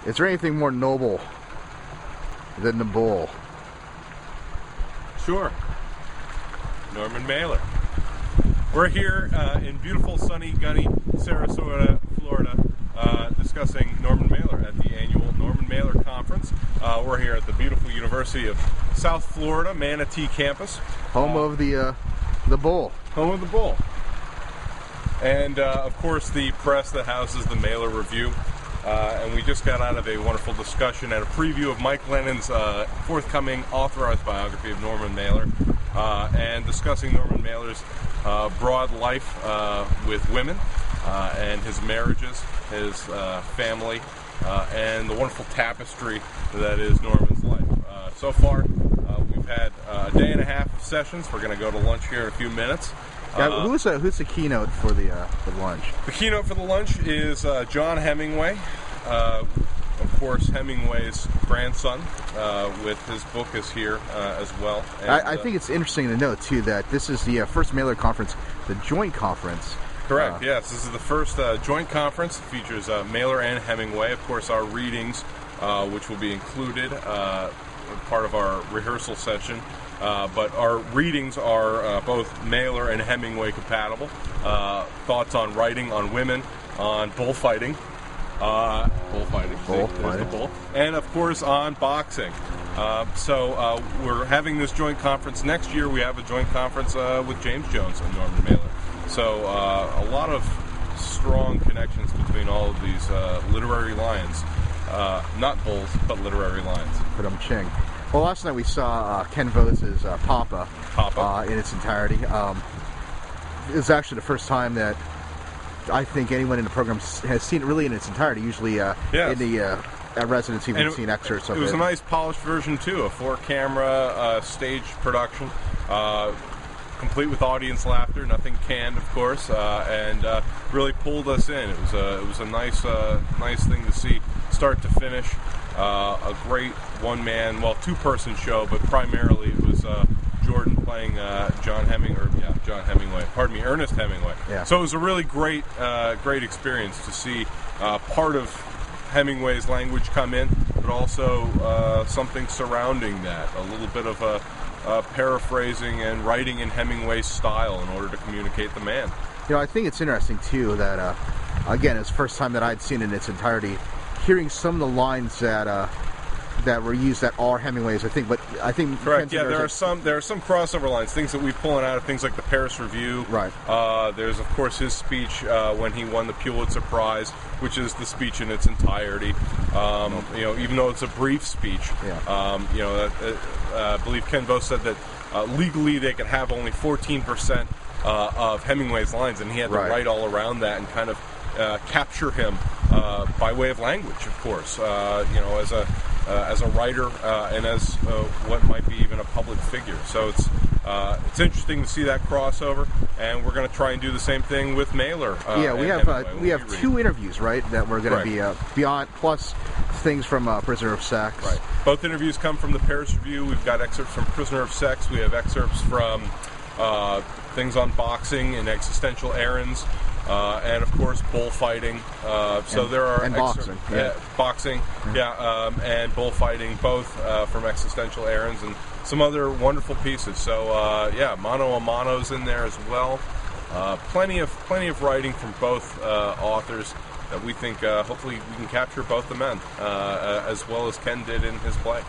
Is there anything more noble than the bull? Sure. Norman Mailer. We're here in beautiful, sunny, gunny Sarasota, Florida, discussing Norman Mailer at the annual Norman Mailer Conference. We're here at the beautiful University of South Florida, Manatee campus. Home of the bull. Home of the bull. And, of course, the press that houses the Mailer Review. And we just got out of a wonderful discussion and a preview of Mike Lennon's forthcoming authorized biography of Norman Mailer, and discussing Norman Mailer's broad life with women, and his marriages, his family, and the wonderful tapestry that is Norman's life. So far, we've had a day and a half of sessions. We're going to go to lunch here in a few minutes. Who's the keynote for the lunch? The keynote for the lunch is John Hemingway, of course Hemingway's grandson, with his book is here as well. And, I think it's interesting to note too that this is the first Mailer conference, the joint conference. Correct. Yes, this is the first joint conference. It features Mailer and Hemingway. Of course, our readings, which will be included, part of our rehearsal session. But our readings are both Mailer and Hemingway compatible. Thoughts on writing, on women, on bullfighting. Bullfighting. Bullfighting. Bull. And, of course, on boxing. So we're having this joint conference. Next year we have a joint conference with James Jones and Norman Mailer. So a lot of strong connections between all of these literary lions. Not bulls, but literary lions. Ching. Well, last night we saw Ken Vose's Papa. In its entirety. It was actually the first time that I think anyone in the program has seen it really in its entirety. Usually in the at residency we've seen excerpts of it. It was a nice polished version too, a 4-camera stage production, complete with audience laughter, nothing canned, of course, and really pulled us in. It was a nice thing to see, start to finish. A great one-man, two-person show, but primarily it was Jordan playing Ernest Hemingway. Yeah. So it was a really great experience to see part of Hemingway's language come in, but also something surrounding that, a little bit of a paraphrasing and writing in Hemingway's style in order to communicate the man. I think it's interesting too that again, it's the first time that I'd seen it in its entirety. Hearing some of the lines that were used that are Hemingway's, I think correct. Yeah, there are some crossover lines, things that we've pulling out of things like the Paris Review. Right. There's of course his speech when he won the Pulitzer Prize, which is the speech in its entirety. Even though it's a brief speech. Yeah. I believe Ken Vose said that legally they could have only 14% of Hemingway's lines, and he had to write all around that and kind of capture him by way of language, of course, as a writer and as what might be even a public figure. So it's interesting to see that crossover, and we're going to try and do the same thing with Mailer. We have 2 interviews, right, that we're going to be beyond, plus things from Prisoner of Sex. Right. Both interviews come from the Paris Review. We've got excerpts from Prisoner of Sex. We have excerpts from things on boxing and existential errands. And of course, bullfighting. There are boxing, boxing, and bullfighting, both from existential errands and some other wonderful pieces. So mano a mano's in there as well. Plenty of writing from both authors that we think hopefully we can capture both the men as well as Ken did in his play.